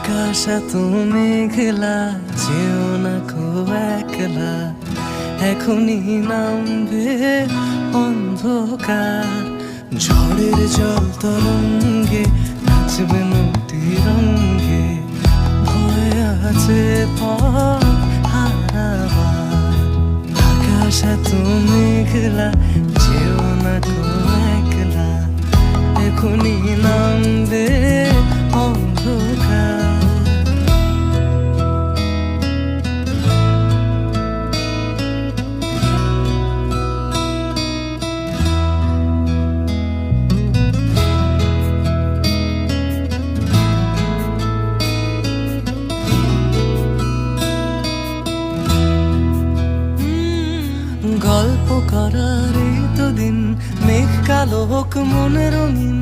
আকাশ এত মেঘলা, যেও না কো একলা, এখনই নামবে অন্ধকার। ঝড়ের জল তরঙ্গে নাচবে নদী রঙ্গে, ভয় আছে পথ হারাবার। আকাশ এত মেঘলা, যেও না কো একলা, এখনই নামবে অন্ধকার। গল্প করার এই তো দিন, মেঘ কালো হোক মনে রঙিন,